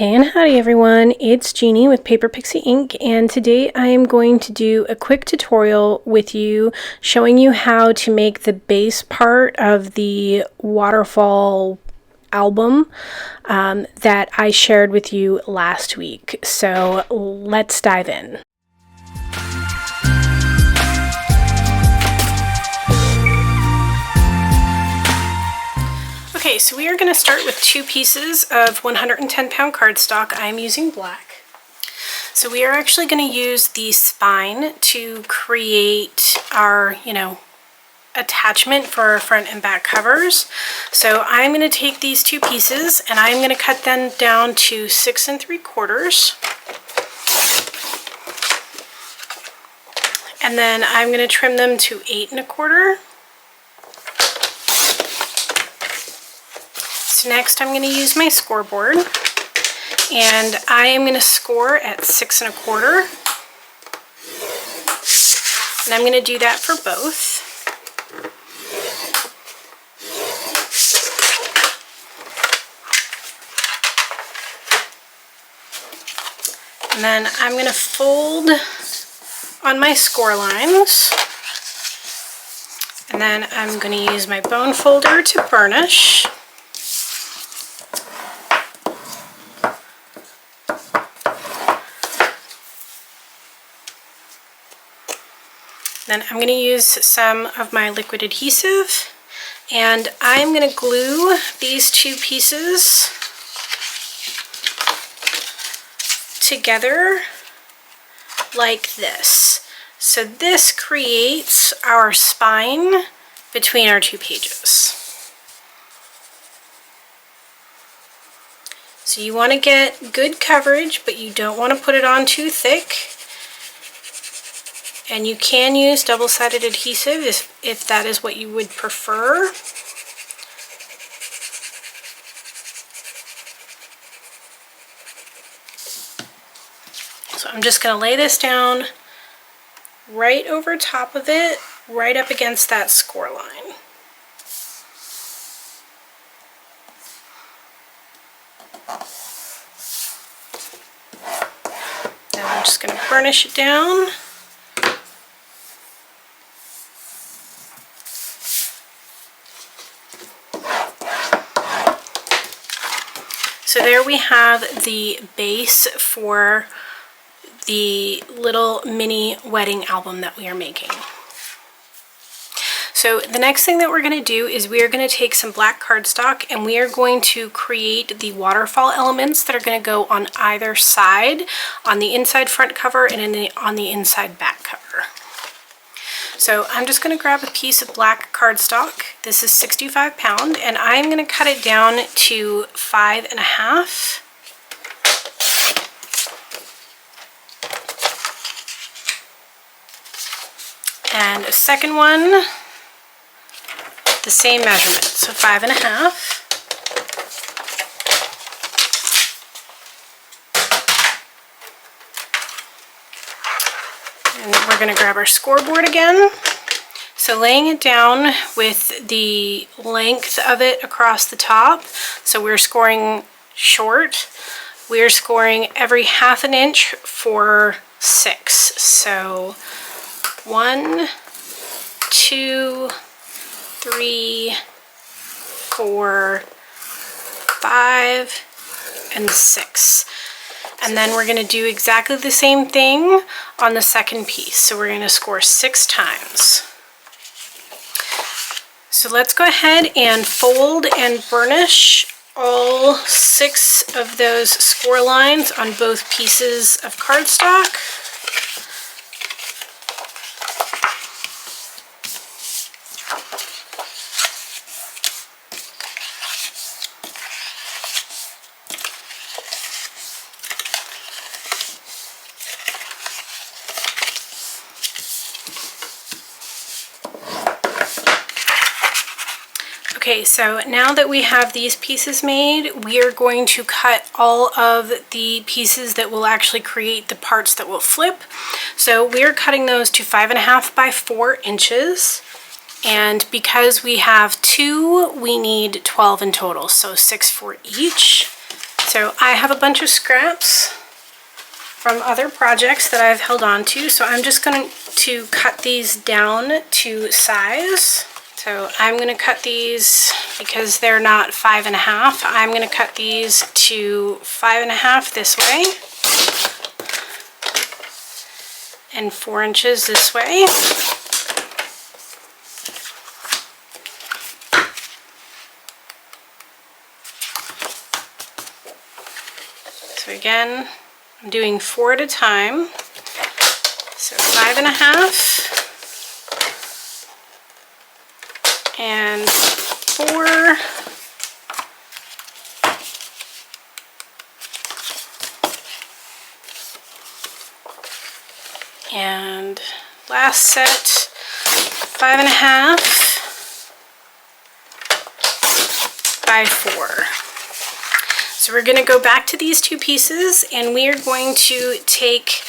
Hey and howdy everyone, it's Jeannie with Paper Pixie Ink, and today I am going to do a quick tutorial with you showing you how to make the base part of the Waterfall album that I shared with you last week. So let's dive in. Okay, so we are going to start with two pieces of 110-pound cardstock. I'm using black. So we are actually going to use the spine to create our, attachment for our front and back covers. So I'm going to take these two pieces and I'm going to cut them down to 6 3/4. And then I'm going to trim them to 8 1/4. So next I'm going to use my scoreboard, and I am going to score at 6 1/4, and I'm going to do that for both. And then I'm going to fold on my score lines, and then I'm going to use my bone folder to burnish. Then I'm going to use some of my liquid adhesive, and I'm going to glue these two pieces together like this. So this creates our spine between our two pages. So you want to get good coverage, but you don't want to put it on too thick. And you can use double-sided adhesive if that is what you would prefer. So I'm just going to lay this down right over top of it, right up against that score line. Then I'm just going to burnish it down. So there we have the base for the little mini wedding album that we are making. So the next thing that we're going to do is we are going to take some black cardstock and we are going to create the waterfall elements that are going to go on either side, on the inside front cover and on the inside back cover. So I'm just going to grab a piece of black cardstock. This is 65 pound, and I'm going to cut it down to 5 1/2. And a second one, the same measurement, so 5 1/2. And we're going to grab our scoreboard again. So laying it down with the length of it across the top. So we're scoring short. We're scoring every 1/2 inch for 6. So 1, 2, 3, 4, 5, and 6. And then we're going to do exactly the same thing on the second piece. So we're going to score 6 times. So let's go ahead and fold and burnish all 6 of those score lines on both pieces of cardstock. Okay, so now that we have these pieces made, we are going to cut all of the pieces that will actually create the parts that will flip. So we're cutting those to 5 1/2 by 4 inches. And because we have 2, we need 12 in total, so 6 for each. So I have a bunch of scraps from other projects that I've held on to, so I'm just going to cut these down to size. So I'm going to cut these, because they're not 5.5, I'm going to cut these to 5.5 this way and 4 inches this way. So again, I'm doing 4 at a time. So 5.5 and 4. And last set, 5.5 by 4. So we're going to go back to these two pieces, and we are going to take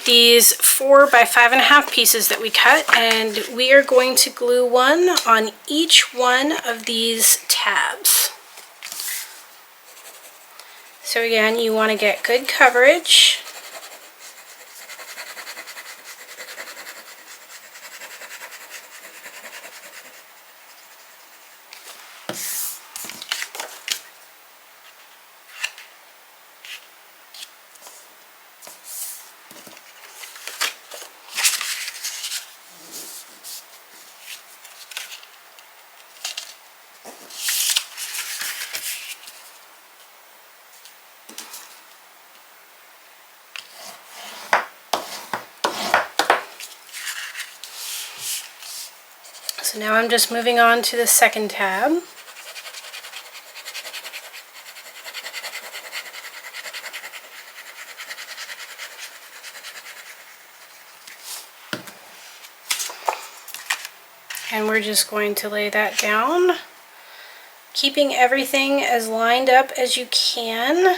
these 4 by 5.5 pieces that we cut, and we are going to glue one on each one of these tabs. So again, you want to get good coverage. So now I'm just moving on to the second tab. And we're just going to lay that down, keeping everything as lined up as you can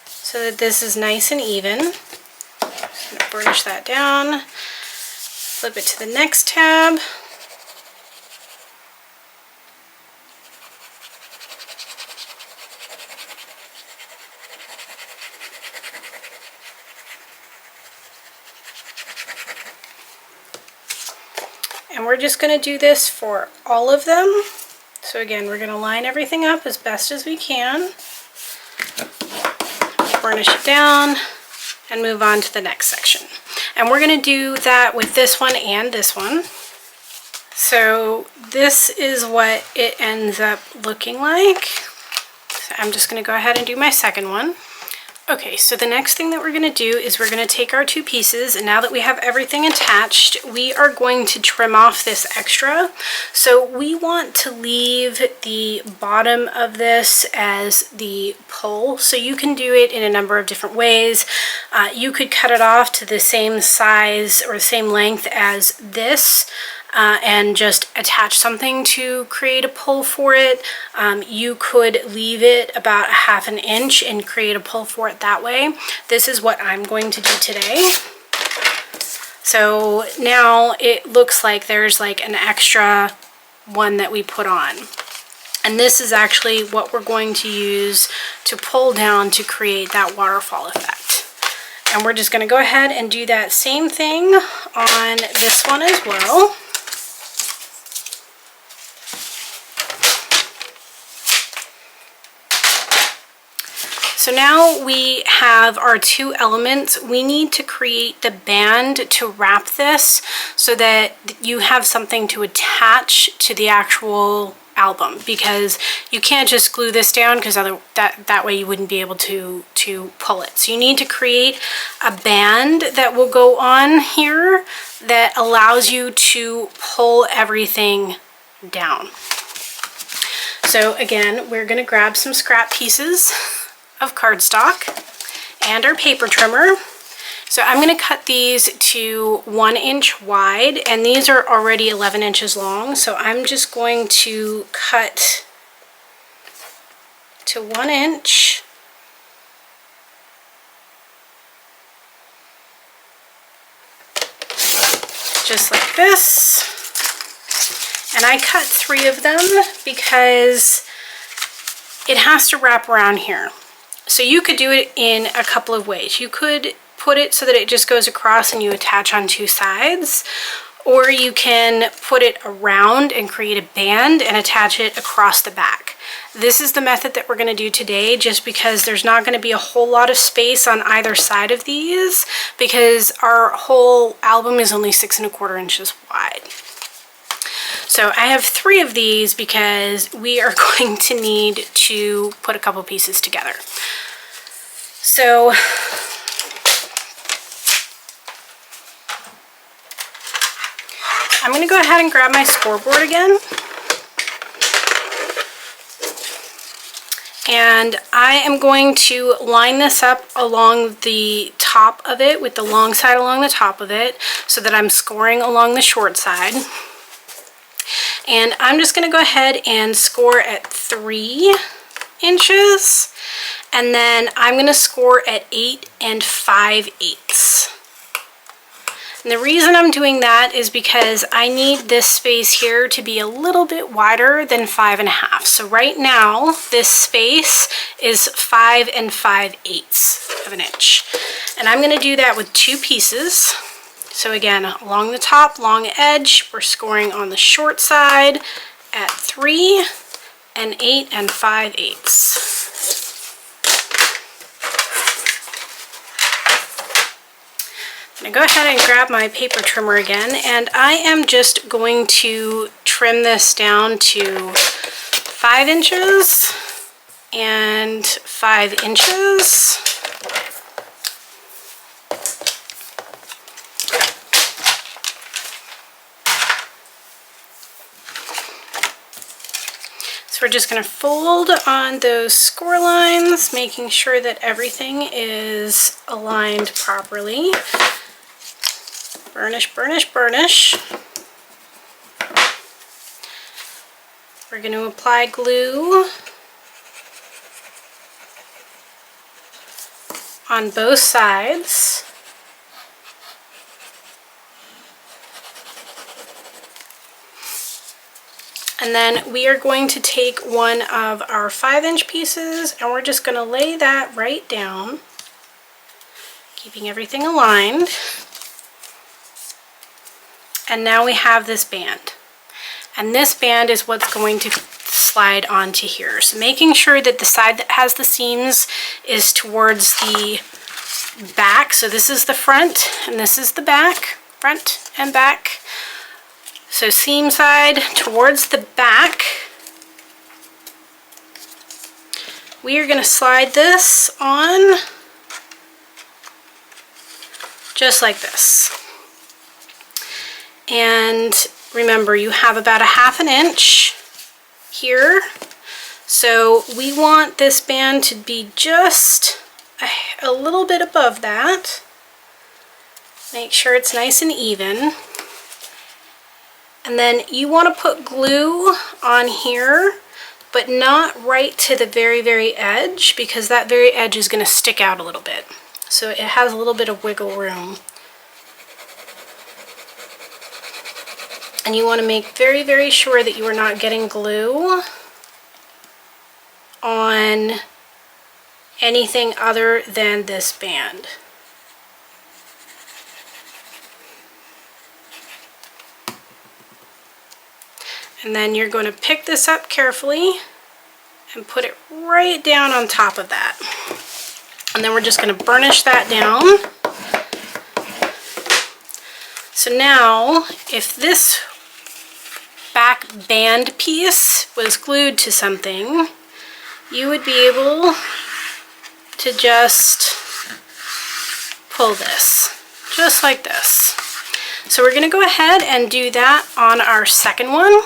so that this is nice and even. Just going to burnish that down, flip it to the next tab. And we're just going to do this for all of them. So again, we're going to line everything up as best as we can, burnish it down, and move on to the next section. And we're going to do that with this one and this one. So this is what it ends up looking like. So I'm just going to go ahead and do my second one. Okay, so the next thing that we're going to do is we're going to take our two pieces, and now that we have everything attached, we are going to trim off this extra. So we want to leave the bottom of this as the pole. So you can do it in a number of different ways. You could cut it off to the same size or the same length as this. And just attach something to create a pull for it. You could leave it about 1/2 inch and create a pull for it that way. This is what I'm going to do today. So now it looks like there's like an extra one that we put on. And this is actually what we're going to use to pull down to create that waterfall effect. And we're just going to go ahead and do that same thing on this one as well. So now we have our two elements. We need to create the band to wrap this so that you have something to attach to the actual album, because you can't just glue this down, because that way you wouldn't be able to pull it. So you need to create a band that will go on here that allows you to pull everything down. So again, we're going to grab some scrap pieces of cardstock and our paper trimmer. So I'm going to cut these to 1 inch wide, and these are already 11 inches long. So I'm just going to cut to 1 inch. Just like this. And I cut 3 of them because it has to wrap around here. So you could do it in a couple of ways. You could put it so that it just goes across and you attach on two sides, or you can put it around and create a band and attach it across the back. This is the method that we're going to do today, just because there's not going to be a whole lot of space on either side of these, because our whole album is only 6 1/4 inches wide. So I have 3 of these because we are going to need to put a couple pieces together. So I'm going to go ahead and grab my scoreboard again. And I am going to line this up along the top of it, with the long side along the top of it, so that I'm scoring along the short side. And I'm just going to go ahead and score at 3 inches. And then I'm going to score at 8 5/8. And the reason I'm doing that is because I need this space here to be a little bit wider than 5 1/2. So right now, this space is 5 5/8 of an inch. And I'm going to do that with 2 pieces. So again, along the top, long edge, we're scoring on the short side at 3 and 8 5/8. I'm going to go ahead and grab my paper trimmer again, and I am just going to trim this down to 5 inches and 5 inches. So we're just going to fold on those score lines, making sure that everything is aligned properly. Burnish, burnish, burnish. We're going to apply glue on both sides. And then we are going to take one of our 5-inch pieces, and we're just going to lay that right down, keeping everything aligned. And now we have this band. And this band is what's going to slide onto here. So making sure that the side that has the seams is towards the back. So this is the front and this is the back, front and back. So seam side towards the back. We are going to slide this on just like this. And remember, you have about 1/2 inch here. So we want this band to be just a little bit above that. Make sure it's nice and even. And then you want to put glue on here, but not right to the very, very edge, because that very edge is going to stick out a little bit. So it has a little bit of wiggle room. And you want to make very, very sure that you are not getting glue on anything other than this band. And then you're going to pick this up carefully and put it right down on top of that. And then we're just going to burnish that down. So now, if this back band piece was glued to something, you would be able to just pull this, just like this. So we're going to go ahead and do that on our second one.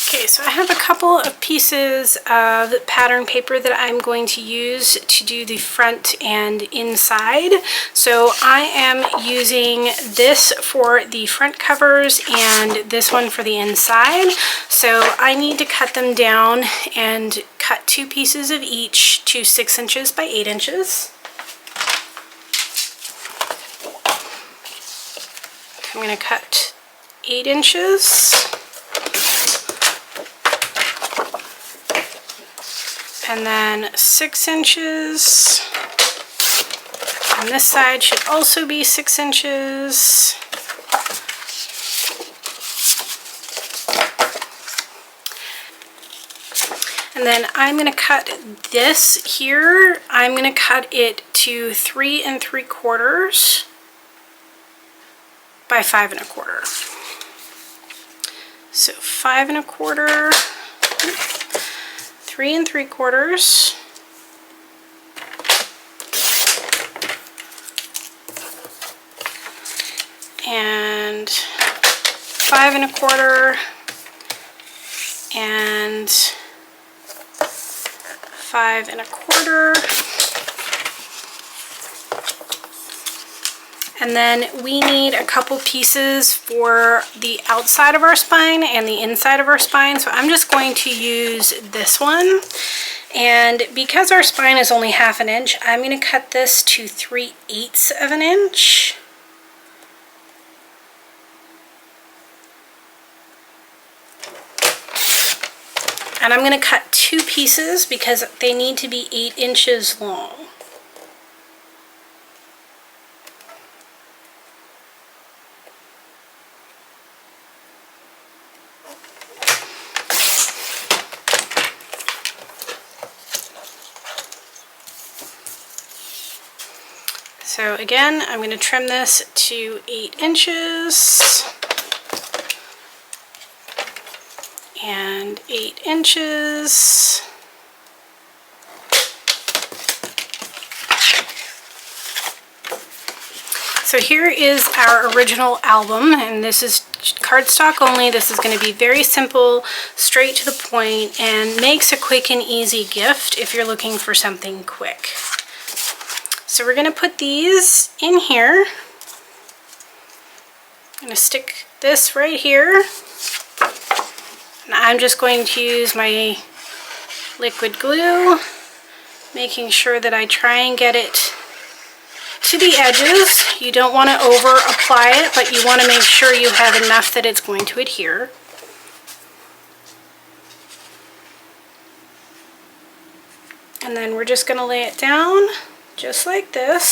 Okay, so I have a couple of pieces of pattern paper that I'm going to use to do the front and inside. So I am using this for the front covers and this one for the inside. So I need to cut them down and cut 2 pieces of each to 6 inches by 8 inches. I'm going to cut 8 inches. and then 6 inches. And this side should also be 6 inches. And then I'm going to cut this here, I'm going to cut it to 3 3/4 by 5 1/4. So 5 1/4, 3 3/4, and 5 1/4, and 5 1/4. And then we need a couple pieces for the outside of our spine and the inside of our spine. So I'm just going to use this one. And because our spine is only 1/2 inch, I'm going to cut this to 3/8 of an inch. And I'm going to cut 2 pieces because they need to be 8 inches long. So again, I'm going to trim this to 8 inches. And 8 inches. So here is our original album, and this is cardstock only. This is going to be very simple, straight to the point, and makes a quick and easy gift if you're looking for something quick. So we're going to put these in here. I'm going to stick this right here. And I'm just going to use my liquid glue, making sure that I try and get it to the edges. You don't want to over apply it, but you want to make sure you have enough that it's going to adhere. And then we're just going to lay it down just like this.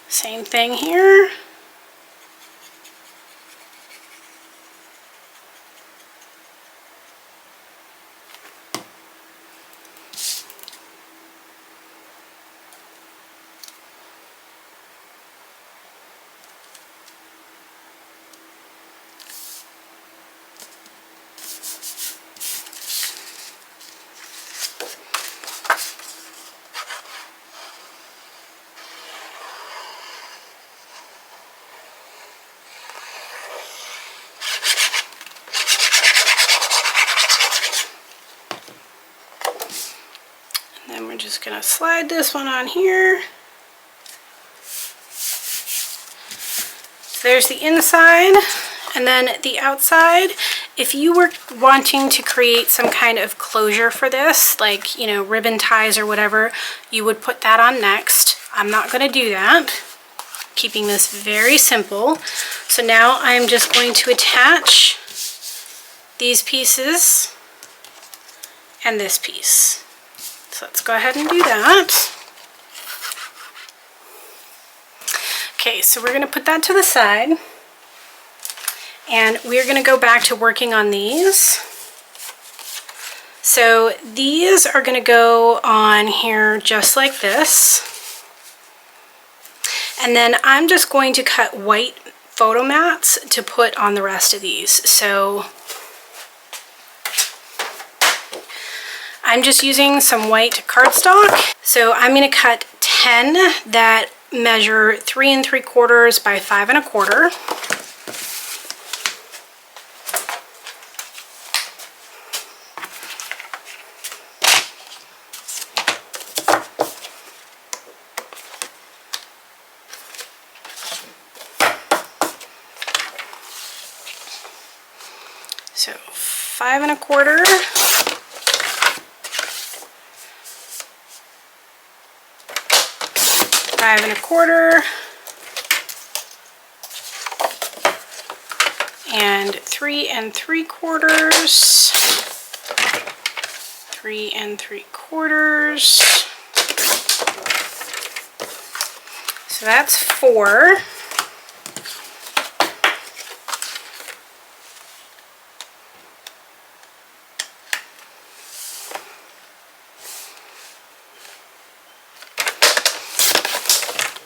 Same thing here. Then we're just going to slide this one on here. So there's the inside, and then the outside. If you were wanting to create some kind of closure for this, like, you know, ribbon ties or whatever, you would put that on next. I'm not going to do that. Keeping this very simple. So now I'm just going to attach these pieces and this piece. So let's go ahead and do that. Okay, so we're going to put that to the side, and we're going to go back to working on these. So these are going to go on here just like this. And then I'm just going to cut white photo mats to put on the rest of these. So I'm just using some white cardstock. So I'm going to cut 10 that measure 3 3/4 by 5 1/4. So 5 1/4. 5 1/4, and 3 3/4, 3 3/4. So that's 4.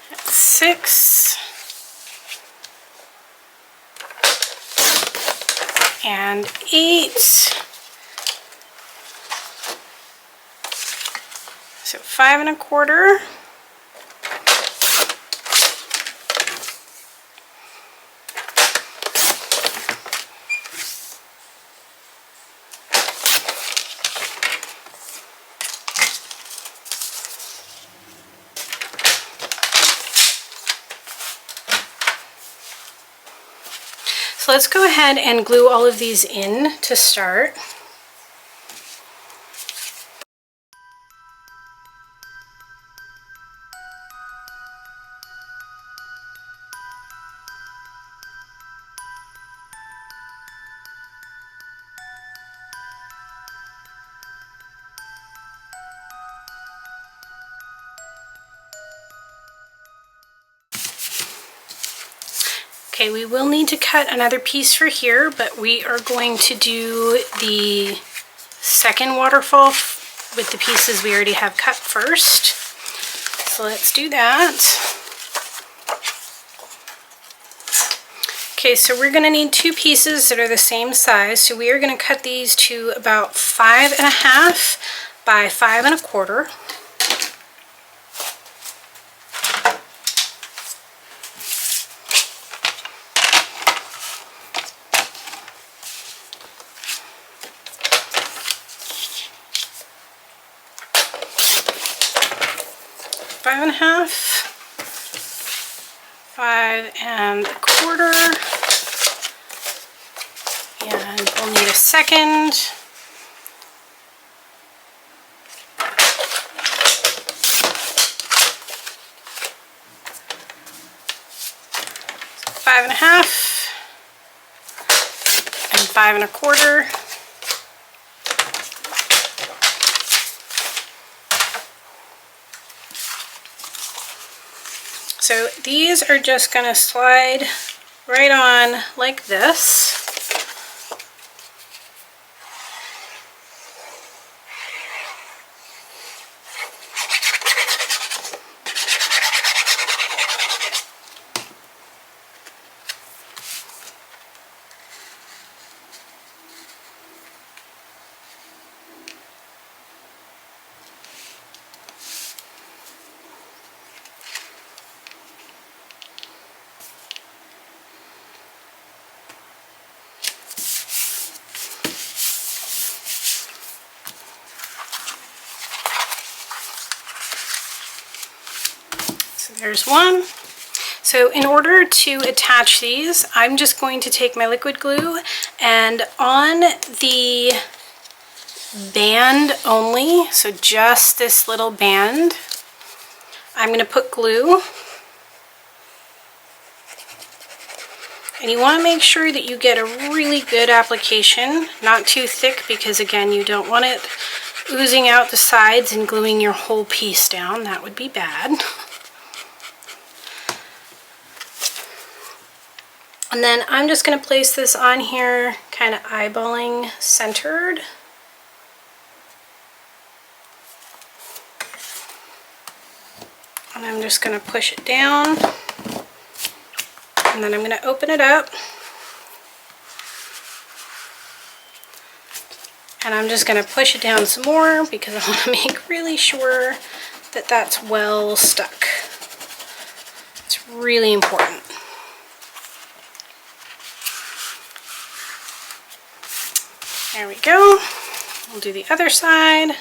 That's 6. And 8. So 5 1/4. So let's go ahead and glue all of these in to start. Okay, we will need to cut another piece for here, but we are going to do the second waterfall with the pieces we already have cut first. So let's do that. Okay, so we're going to need 2 pieces that are the same size. So we are going to cut these to about 5 1/2 by 5 1/4. Five 1/2, 5 1/4, and we'll need a second. So 5 1/2 and 5 1/4. So these are just going to slide right on like this. There's one. So in order to attach these, I'm just going to take my liquid glue, and on the band only, so just this little band, I'm going to put glue. And you want to make sure that you get a really good application, not too thick, because again, you don't want it oozing out the sides and gluing your whole piece down. That would be bad. And then I'm just going to place this on here, kind of eyeballing centered. And I'm just going to push it down. And then I'm going to open it up. And I'm just going to push it down some more because I want to make really sure that that's well stuck. It's really important. There we go. We'll do the other side.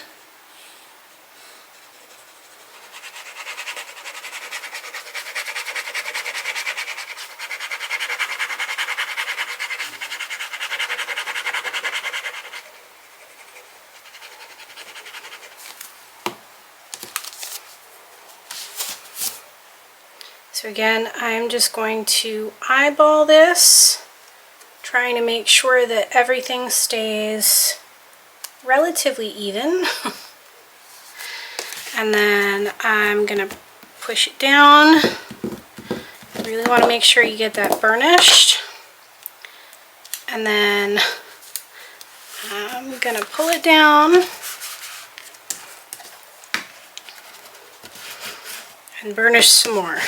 So again, I'm just going to eyeball this, try trying to make sure that everything stays relatively even. And then I'm gonna push it down. You really want to make sure you get that burnished. And then I'm gonna pull it down and burnish some more.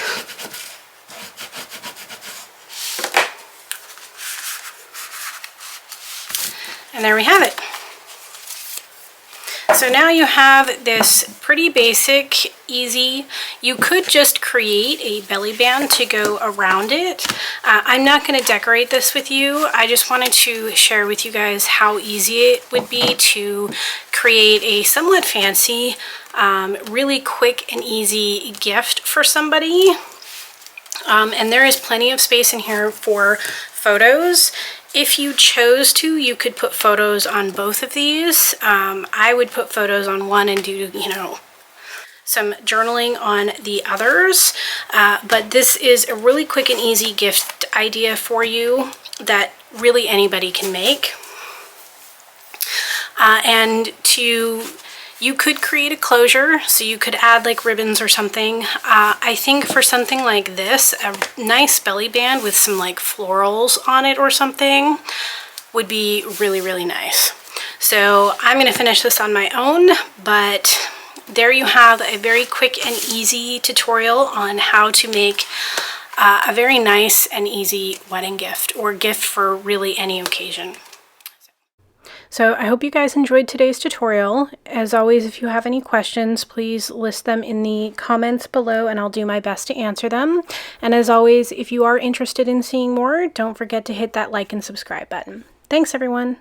And there we have it. So now you have this pretty basic, easy, you could just create a belly band to go around it. I'm not going to decorate this with you. I just wanted to share with you guys how easy it would be to create a somewhat fancy, really quick and easy gift for somebody. And there is plenty of space in here for photos. If you chose to, you could put photos on both of these. I would put photos on one and do, you know, some journaling on the others. But this is a really quick and easy gift idea for you that really anybody can make. You could create a closure, so you could add like ribbons or something. I think for something like this, a nice belly band with some like florals on it or something would be really, really nice. So I'm gonna finish this on my own, but there you have a very quick and easy tutorial on how to make a very nice and easy wedding gift or gift for really any occasion. So I hope you guys enjoyed today's tutorial. As always, if you have any questions, please list them in the comments below and I'll do my best to answer them. And as always, if you are interested in seeing more, don't forget to hit that like and subscribe button. Thanks, everyone.